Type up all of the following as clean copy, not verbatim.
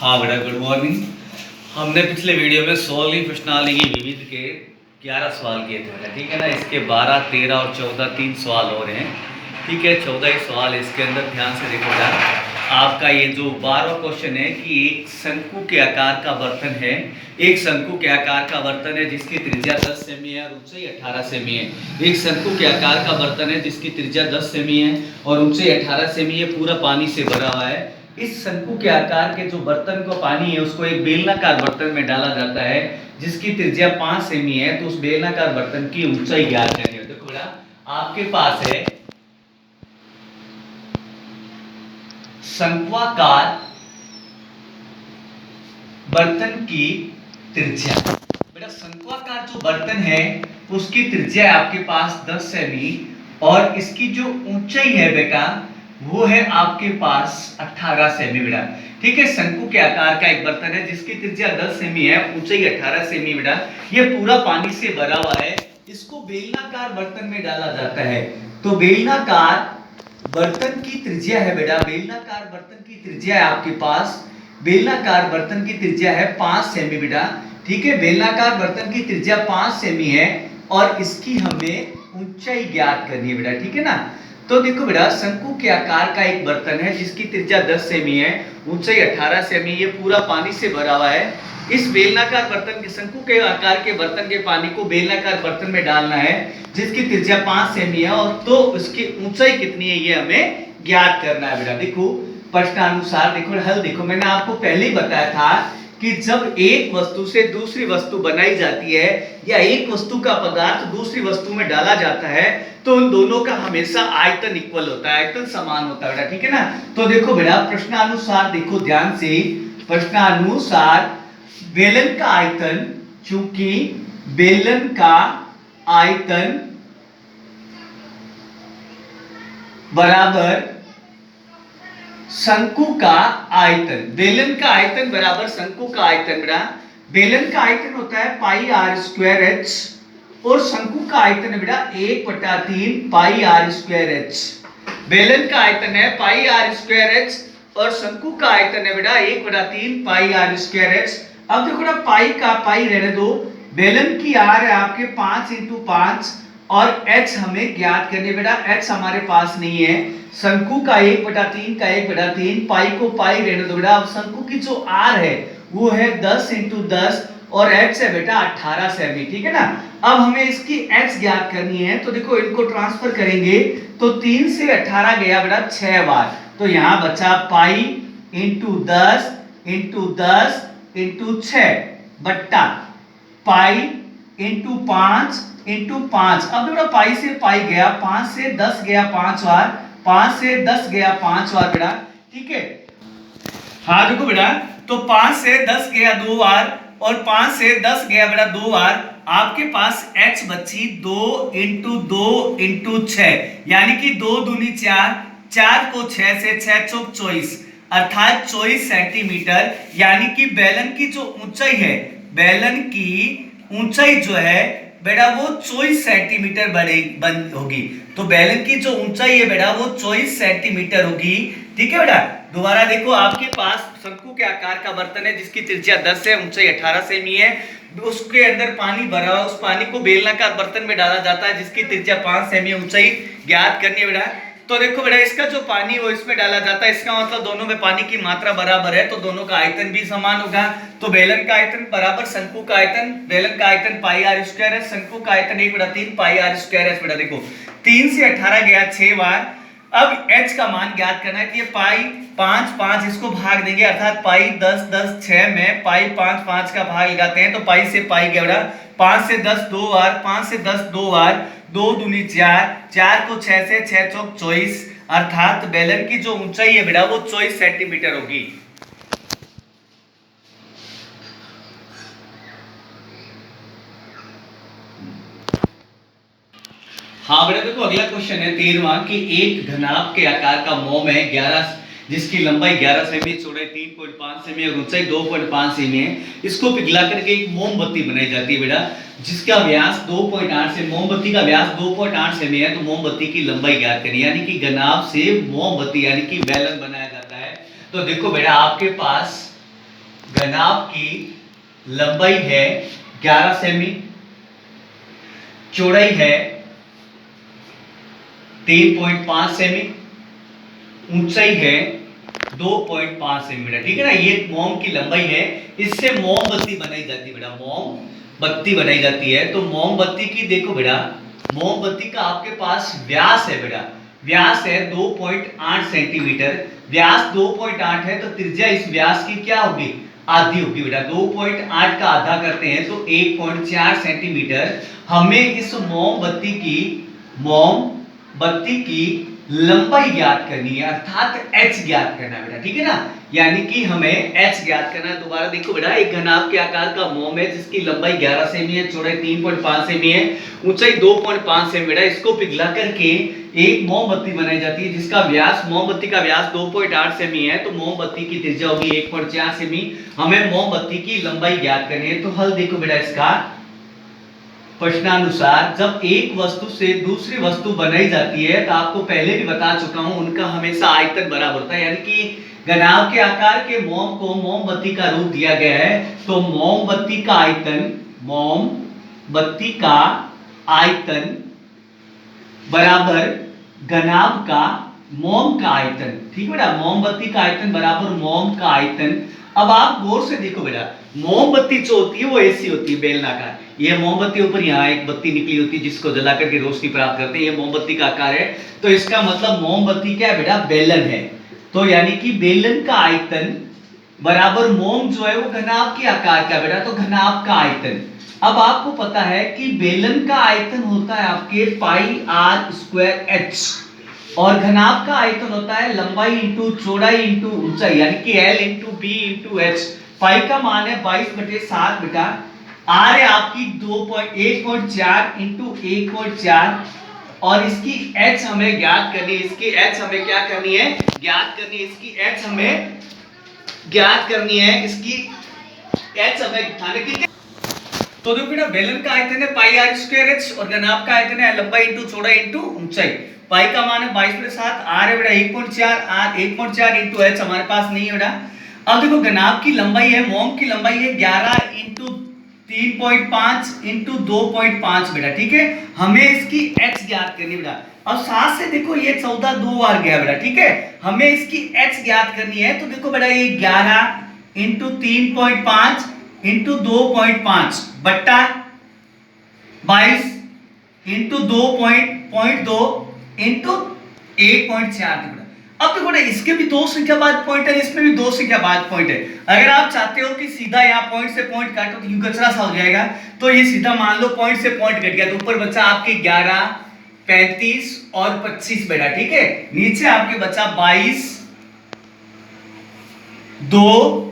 हाँ बेटा, good morning. हमने पिछले वीडियो में सोलहवीं प्रश्नावली की विविध के 11 सवाल किए थे बेटा, ठीक है ना। इसके 12, 13 और 14 तीन सवाल और हैं, ठीक है। 14 सवाल इसके अंदर ध्यान से देखो बेटा। आपका ये जो 12वां क्वेश्चन है कि एक शंकु के आकार का बर्तन है, एक शंकु के आकार का बर्तन है जिसकी त्रिज्या 10 सेमी है और ऊंचाई 18 सेमी है। एक शंकु के आकार का बर्तन है जिसकी त्रिज्या 10 सेमी है और ऊंचाई 18 सेमी है, पूरा पानी से भरा हुआ है। इस शंकु के आकार के जो बर्तन का पानी है उसको एक बेलनाकार बर्तन में डाला जाता है जिसकी त्रिज्या 5 सेमी है। तो उस बेलनाकार बर्तन की ऊंचाई ज्ञात करनी है। देखो बेटा, आपके पास है शंक्वाकार बर्तन की त्रिज्या। बेटा, शंक्वाकार जो बर्तन है उसकी त्रिज्या है आपके पास 10 सेमी और इसकी जो ऊंचाई है बेटा वो है आपके पास 18 सेमी बेटा, ठीक है। शंकु के आकार का एक बर्तन है जिसकी त्रिज्या 10 सेमी है, ऊंचाई 18 सेमी बेटा। ये पूरा पानी से भरा हुआ है। इसको बेलनाकार बर्तन में डाला जाता है। तो बेलनाकार बर्तन की त्रिज्या है बेटा, बेलनाकार बर्तन की त्रिज्या है आपके पास, बेलनाकार बर्तन की त्रिज्या है 5 सेमी बेटा, ठीक है। बेलनाकार बर्तन की त्रिज्या 5 सेमी है और इसकी हमें ऊंचाई ज्ञात करनी है बेटा, ठीक है ना। तो देखो बेटा, शंकु के आकार का एक बर्तन है जिसकी त्रिज्या 10 सेमी है, ऊंचाई 18 सेमी, ये पूरा पानी से भरा हुआ है। इस बेलनाकार बर्तन के शंकु के आकार के बर्तन के पानी को बेलनाकार बर्तन में डालना है जिसकी त्रिज्या 5 सेमी है और तो उसकी ऊंचाई कितनी है ये हमें ज्ञात करना है बेटा। देखो प्रश्नानुसार, देखो हल देखो, मैंने आपको पहले ही बताया था कि जब एक वस्तु से दूसरी वस्तु बनाई जाती है या एक वस्तु का पदार्थ दूसरी वस्तु में डाला जाता है तो उन दोनों का हमेशा आयतन इक्वल होता है, आयतन समान होता है बेटा, ठीक है ना। तो देखो बेटा, प्रश्नानुसार देखो ध्यान से, प्रश्नानुसार बेलन का आयतन, चूंकि बेलन का आयतन बराबर शंकु का आयतन, बेलन का आयतन बराबर शंकु का आयतन बेटा। बेलन का आयतन होता है पाई आर स्क्वायर एच और शंकु का आयतन है बेटा 1/3 पाई आर स्क्वायर एच। बेलन का आयतन है पाई आर स्क्वायर एच और शंकु का आयतन है बेटा 1/3 पाई आर स्क्वायर एच। अब देखो ना, पाई का पाई रहने दो, बेलन की आर है आपके 5 × 5 और h हमें ज्ञात करने बेटा, h हमारे पास नहीं है। शंकु का 1/3 का 1/3, पाई को पाई रहने दो बेटा। अब शंकु की जो r है वो है 10 × 10 और h है बेटा 18 सेमी, ठीक है ना। अब हमें इसकी h ज्ञात करनी है तो देखो इनको ट्रांसफर करेंगे तो 3 से 18 गया बेटा 6 बार, तो यहाँ बचा पाई × 10 × 10 × 6 बट्टा पाई × 5 × 5। अब बेटा पाई से पाई गया, 5 से 10 गया 5 बार, 5 से 10 गया 5 बार बेटा, ठीक है। हाँ देखो बेटा, तो 5 से 10 गया 2 बार और 5 से 10 गया बेटा 2 बार। आपके पास h बची 2 × 2 × 6, यानी कि 2 दूनी 4, 4 को 6 से 6 चौक 24, अर्थात 24 सेंटीमीटर। यानी कि बेलन की जो ऊंचाई है, बेलन की ऊंचाई जो है बेटा वो 24 सेंटीमीटर बन होगी। तो बेलन की जो ऊंचाई है बेटा वो 24 सेंटीमीटर होगी, ठीक है बेटा। दोबारा देखो, आपके पास शंकु के आकार का बर्तन है जिसकी त्रिज्या 10 है, ऊंचाई 18 सेमी है, उसके अंदर पानी भरा हुआ, उस पानी को बेलनाकार बर्तन में डाला जाता है जिसकी त्रिज्या 5 सेमी, ऊंचाई ज्ञात करनी है बेटा। तो देखो बेटा, इसका जो पानी वो इसमें डाला जाता है, इसका मतलब दोनों में पानी की मात्रा बराबर है तो दोनों का आयतन भी समान होगा। तो बेलन का आयतन बराबर शंकु का आयतन, बेलन का आयतन पाई आर स्क्वायर है, शंकु का आयतन 1/3 पाई आर स्क्वायर है बेटा। देखो 3 से 18 गया 6 बार। अब h का मान ज्ञात करना है कि ये पाई 5 5 इसको भाग देंगे, अर्थात पाई 10 10 6 में पाई 5 5 का भाग लगाते हैं तो पाई से पाई गया बेटा, 5 से 10 2 बार, 5 से 10 2 बार, 2 दूनी 4, 4 को 6 से 6 चौक 24, अर्थात बेलन की जो ऊंचाई है बेटा वो 24 सेंटीमीटर होगी। हाँ बेटा, देखो अगला क्वेश्चन है 13वां कि एक घनाभ के आकार का मोम है 11, जिसकी लंबाई 11 सेमी, चौड़ाई 3.5 सेमी और ऊंचाई 2.5 सेमी है। इसको पिघला करके एक मोमबत्ती बनाई जाती है बेटा, जिसका व्यास 2.8 से, मोमबत्ती का व्यास 2.8 सेमी है। तो मोमबत्ती की लंबाई ज्ञात करिए, यानी कि घनाभ से मोमबत्ती यानी कि बेलन बनाया जाता है। तो देखो बेटा, आपके पास घनाभ की लंबाई है 11 सेमी, चौड़ाई है 3.5 सेमी, ऊंचाई है 2.5 सेंटीमीटर। ठीक है ना, ये मोम की लंबाई है। इससे मोमबत्ती बनाई जाती है बेटा, मोमबत्ती बनाई जाती है। तो मोमबत्ती की देखो बेटा, मोमबत्ती का आपके पास व्यास है बेटा, व्यास है 2.8 सेंटीमीटर। व्यास 2.8 है तो त्रिज्या इस व्यास की क्या होगी, आधी होगी बेटा। 2.8 का आधा करते हैं तो 1.4 सेंटीमीटर। हमें इस मोमबत्ती की लंबाई ज्ञात करनी है, अर्थात h ज्ञात करना है बेटा। ठीक है ना, यानी कि हमें h ज्ञात करना है। दोबारा देखो बेटा, एक घनाभ के आकार का मोम है जिसकी लंबाई 11 सेमी है, चौड़ाई 3.5 सेमी है, ऊंचाई 2.5 सेमी बेटा। इसको पिघला करके एक मोमबत्ती बनाई जाती है जिसका व्यास, मोमबत्ती का व्यास 2.8 सेमी है, तो मोमबत्ती की त्रिज्या होगी 1.4 सेमी। हमें मोमबत्ती की लंबाई ज्ञात करनी है। तो हल देखो बेटा इसका, प्रश्नानुसार जब एक वस्तु से दूसरी वस्तु बनाई जाती है, तो आपको पहले भी बता चुका हूं, उनका हमेशा आयतन बराबर होता है। यानी कि घनाभ के आकार के मोम को मोमबत्ती का रूप दिया गया है, तो मोमबत्ती का आयतन बराबर घनाभ का मोम का आयतन। ठीक है बेटा, मोमबत्ती का आयतन बराबर मोम का आयतन। अब आप गौर से देखो बेटा, मोमबत्ती जो होती है वो ऐसी होती है बेलनाकार। ये मोमबत्ती ऊपर यहाँ एक बत्ती निकली होती है जिसको जला करके रोशनी प्राप्त करते हैं, ये मोमबत्ती का आकार है। तो इसका मतलब मोमबत्ती क्या है बेटा, बेलन है। तो यानी कि बेलन का आयतन बराबर मोम जो है वो घनाभ के आकार का बेटा, तो घनाभ का आयतन। अब आपको पता है कि बेलन का आयतन होता है आपके पाई आर स्क्वायर एच, और घनाभ का आयतन होता है लंबाई इंटू चौड़ाई इंटू ऊंचाई, यानी कि L into B into H. Pi का मान है 22/7 बेटा, आर है आपकी 1.4 इंटू 1.4, और इसकी एच हमें ज्ञात करनी है। इसकी एच हमें क्या करनी है, ज्ञात करनी है। इसकी एच हमें ज्ञात करनी है, इसकी एच हमें ध्यान रखिए। तो देखो बेटा, बेलन का आयतन है पाई आर स्क्वायर एच, और घनाभ का आयतन है लंबाई इंटू चौड़ाई इंटू ऊंचाई। पाई का मान है 22/7, आर है बेटा 1.4, आर 1.4 इंटू एच हमारे पास नहीं है बेटा। अब देखो घनाभ की लंबाई है, मोम की लंबाई है 11 इंटू 3.5 इंटू 2.5 बेटा। ठीक है, हमें इसकी एच ज्ञात करनी बेटा। अब साथ से देखो ये 14 दो बार गया बेटा। ठीक है, हमें इसकी एच ज्ञात करनी है। तो देखो बेटा, ये 11 इंटू 3.5 इंटू 2.5 बट्टा 22 इंटू 2.2 इंटू 1.4। अब देखो ना, इसके भी दो संख्या बाद पॉइंट है, इसमें भी दो संख्या बाद पॉइंट है। अगर आप चाहते हो कि सीधा यहाँ पॉइंट से पॉइंट काटो तो यूं कचरा सा हो जाएगा, तो ये सीधा मान लो पॉइंट से पॉइंट कट गया, तो ऊपर बचा आपके 11, 35 और 25 बेटा। ठीक है, नीचे आपके बचा 22, 2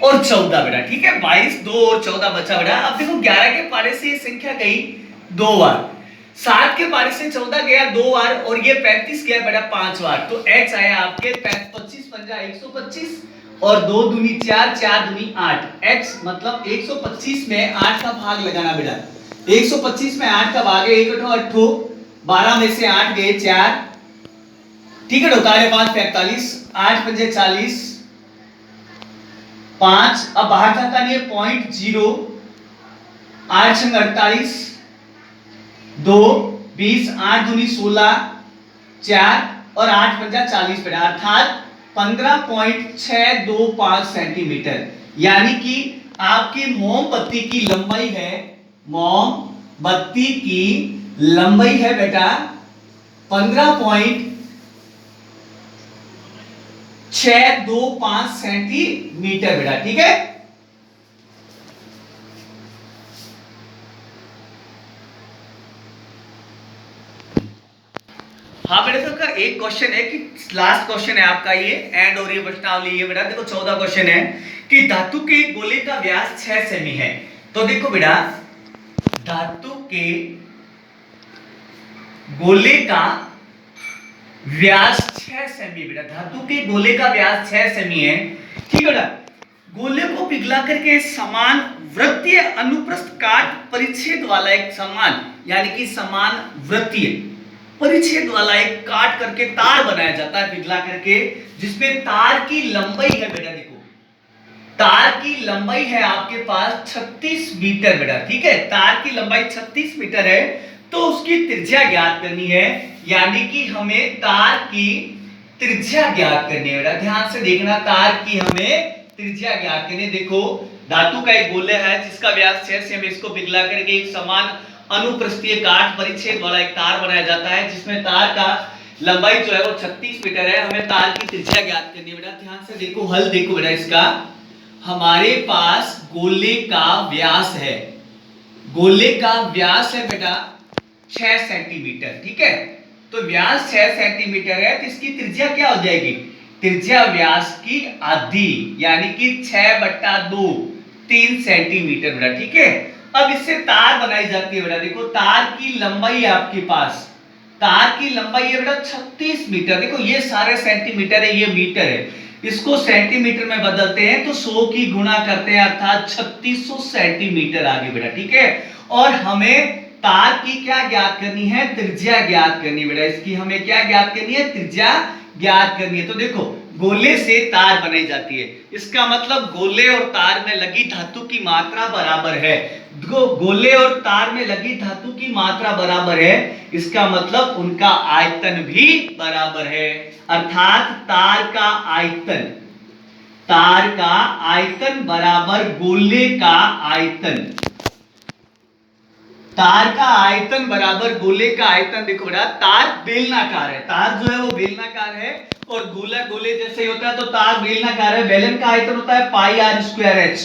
और 14 बेटा। ठीक है, 22, 2 और 14 बचा बेटा। अब देखो 11 के पारे से ये संख्या गई 2 बार, 7 के पारे से 14 गया 2 बार, और ये 35 गया बेटा 5 बार। तो h आया आपके 25 पंजा 125, और 2 दूनी 4, 4 दूनी 8। h मतलब 125 में 8 का भाग लगाना बेटा। 125 में 8 का भाग है 1 8 12 में से 8 गए 4। ठीक है, ढोकारे 5 45, 8 पंजे 40, 5। अब बाहर जाता नहीं है 0.0, 8 छंग 48, 2 20, 8 दूनी 16, 4 और 8 पंजा 40 बेटा, अर्थात 15.625 सेंटीमीटर। यानी कि आपकी मोमबत्ती की लंबाई है, मोमबत्ती की लंबाई है बेटा 15.625 सेंटीमीटर बेटा। ठीक है, हाँ बेटा, तो का एक क्वेश्चन है कि लास्ट क्वेश्चन है आपका ये, एंड और ये प्रश्नावली ये बेटा। देखो 14 क्वेश्चन है कि धातु के गोले का व्यास 6 सेमी है। तो देखो बेटा, धातु के गोले का व्यास 6 सेमी बेटा, धातु के गोले का व्यास 6 सेमी है। ठीक है बेटा, गोले को पिघला करके समान वृत्तीय अनुप्रस्थ काट परिच्छेद वाला एक समान, यानी कि समान वृत्तीय परिच्छेद वाला एक काट करके तार बनाया जाता है पिघला करके, जिसमें तार की लंबाई है बेटा, देखो तार की लंबाई है आपके पास 36 मीटर बेटा, ठीक है, तार की लंबाई 36 मीटर है, तो उसकी त्रिज्या ज्ञात करनी है, यानी कि हमें तार की त्रिज्या ज्ञात करनी है बेटा। ध्यान से देखना, तार की हमें त्रिज्या ज्ञात करनी है। देखो धातु का एक गोले है जिसका व्यास 6 सेमी, इसको पिघला करके एक समान अनुप्रस्थीय काट परिच्छेद वाला एक तार बनाया जाता है, जिसमें तार का लंबाई जो है वो 36 मीटर है। हमें तार की त्रिज्या ज्ञात करनी है बेटा। ध्यान से देखो, हल देखो बेटा इसका। हमारे पास गोले का व्यास है, गोले का व्यास है बेटा 6 सेंटीमीटर, ठीक है, तो व्यास 6 सेंटीमीटर है, तो इसकी त्रिज्या क्या हो जाएगी, त्रिज्या व्यास की आधी, यानी कि 6/2 3 सेंटीमीटर बेटा, ठीक है। अब इससे तार बनाई जाती है बेटा। देखो तार की लंबाई है आपके पास, तार की लंबाई है बेटा 36 मीटर। देखो ये सारे सेंटीमीटर है, ये मीटर है, इसको सेंटीमीटर में बदलते हैं तो 100 की गुणा करते हैं, अर्थात 3600 सेंटीमीटर आ गई बेटा, ठीक है। और हमें तार की क्या ज्ञात करनी है, त्रिज्या ज्ञात करनी है बेटा। इसकी हमें क्या ज्ञात करनी है, त्रिज्या ज्ञात करनी है। तो देखो गोले से तार बनाई जाती है, इसका मतलब गोले और तार में लगी धातु की मात्रा बराबर है। गोले और तार में लगी धातु की मात्रा बराबर है, इसका मतलब उनका आयतन भी बराबर है, अर्थात तार का आयतन, तार का आयतन बराबर गोले का आयतन, तार का आयतन बराबर गोले का आयतन। देखो बेटा तार बेलनाकार है, तार जो है वो बेलनाकार है, और गोला गोले जैसे ही होता है, तो तार बेलनाकार है। बेलन का आयतन होता है पाई आर स्क्वायर एच,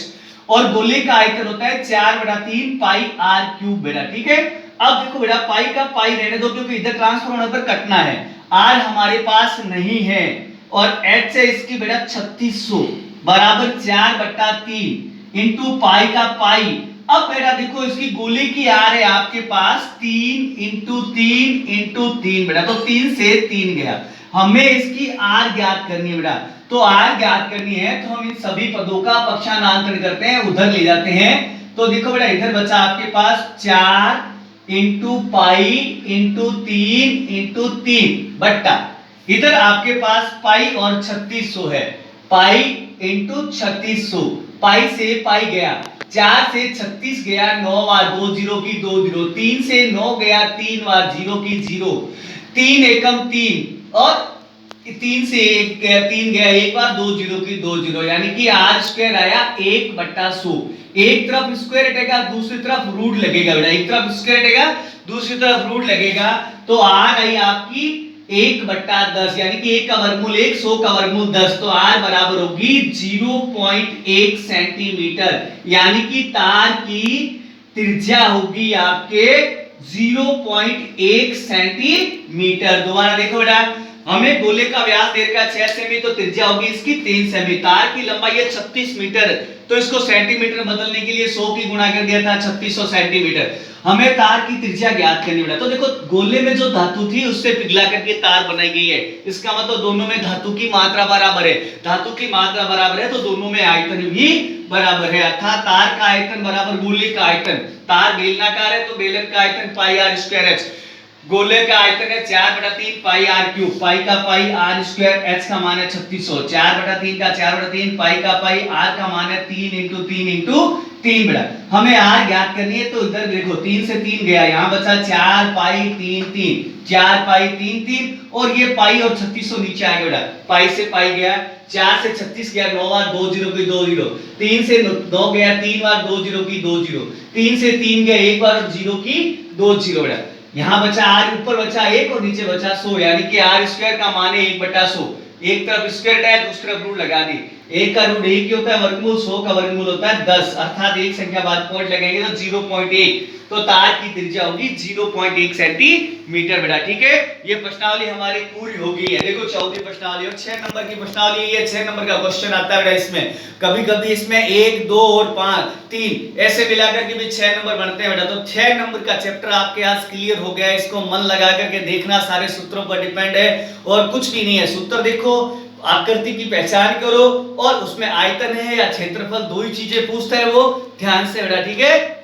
और गोले का आयतन होता है 4/3 पाई आर क्यूब बेटा, ठीक है। अब देखो बेटा पाई का पाई रहने दो, क्योंकि इधर ट्रांसफर होने पर कटना है। आर हमारे पास नहीं है, और एच है इसकी बेटा 3600 बराबर 4/3 इंटू पाई का पाई। अब बेटा देखो इसकी गोले की आर है आपके पास 3 इंटू 3 बेटा, तो 3 से 3 गया। हमें इसकी आर ज्ञात करनी है बेटा, तो आर ज्ञात करनी है तो हम इन सभी पदों का पक्षांतरण करते हैं, उधर ले जाते हैं। तो देखो बेटा इधर बचा आपके पास 4 इंटू पाई इंटू 3 बट्टा, इधर आपके पास पाई और 3600 है, पाई इंटू 3600, पाई से पाई गया, 4 से 36 गया, 9 बार 2 जीरो की 2 जीरो, 3 से 9 गया, 3 बार 0 की 0, 3 एकम 3, और 3 से 1 गया, 3 गया, एक बार 2 जीरो की 2 जीरो, यानी कि आर स्क्वायर आया 1/100। एक तरफ स्क्वायर हटेगा, दूसरी तरफ रूट लगेगा बेटा, एक तरफ स्क्वायर हटेगा, दूसरी तरफ रूट लगेगा, तो आर आई आपकी 1/10, यानी कि 1 का वर्गमूल 1, 100 का वर्गमूल 10, तो आर बराबर होगी 0.1 सेंटीमीटर, यानी कि तार की त्रिज्या होगी आपके 0.1 सेंटीमीटर। दोबारा देखो बेटा, हमें गोले का व्यास दे रखा है 6 सेमी, तो त्रिज्या होगी इसकी 3 सेमी। तार की लंबाई है 36 मीटर, तो इसको सेंटीमीटर में बदलने के लिए 100 की गुणा कर दिया था, 3600 सेंटीमीटर। हमें तार की त्रिज्या ज्ञात करनी पड़ा। तो देखो गोले में जो धातु थी उससे पिघला करके तार बनाई गई है, इसका मतलब दोनों में धातु की मात्रा बराबर है, धातु की मात्रा बराबर है तो दोनों में आयतन भी बराबर है, अर्थात तार का आयतन बराबर गोले का आयतन। तार बेलनाकार है तो बेलन का आयतन पाई आर स्क्वायर एच, गोले का आयतन है 4/3 पाई आर क्यूब, पाई का पाई आर स्क्वायर, एच का मान है 3600, 4/3 का 4/3 पाई का पाई, आर का मान है 3 इंटू 3 बेटा। हमें आर ज्ञात करनी है, तो इधर देखो 3 से 3 गया, यहाँ बचा 4 पाई 3 4 पाई 3 और ये पाई और 3600 नीचे आ गया बेटा, पाई से पाई गया, 4 से 36 गया, 9 बार 2 जीरो की 2 जीरो, 3 से 9 गया, 3 बार 2 जीरो की 2 जीरो, 3 से 3 गया, एक बार 0 की 2 जीरो बेटा। यहाँ बचा आर, ऊपर बचा 1 और नीचे बचा 100, यानी कि आर स्क्वायर का मान है 1/100। एक तरफ स्क्वायर है, दूसरी तरफ रूट लगा दी, 1 का रूट 1 ही होता है, वर्गमूल 100 का वर्गमूल होता है 10, अर्थात एक संख्या बाद पॉइंट लगेंगे तो 0.1, तो तार की त्रिज्या होगी 0.1 सेंटीमीटर बेटा, ठीक है। ये प्रश्नावली हमारी पूरी हो गई है। देखो चौथी प्रश्नावली और 6 नंबर की प्रश्नावली, ये 6 नंबर का क्वेश्चन आता है बेटा। इसमें कभी कभी इसमें 1 2 और 5 3 ऐसे मिलाकर के भी 6 नंबर बनते हैं बेटा। तो 6 नंबर का चैप्टर आपके आज क्लियर हो गया है, इसको मन लगा करके देखना, सारे सूत्रों पर डिपेंड है और कुछ भी नहीं है। सूत्र देखो, आकृति की पहचान करो और उसमें आयतन है या क्षेत्रफल, दो ही चीजें पूछता है वो, ध्यान से बेटा, ठीक है।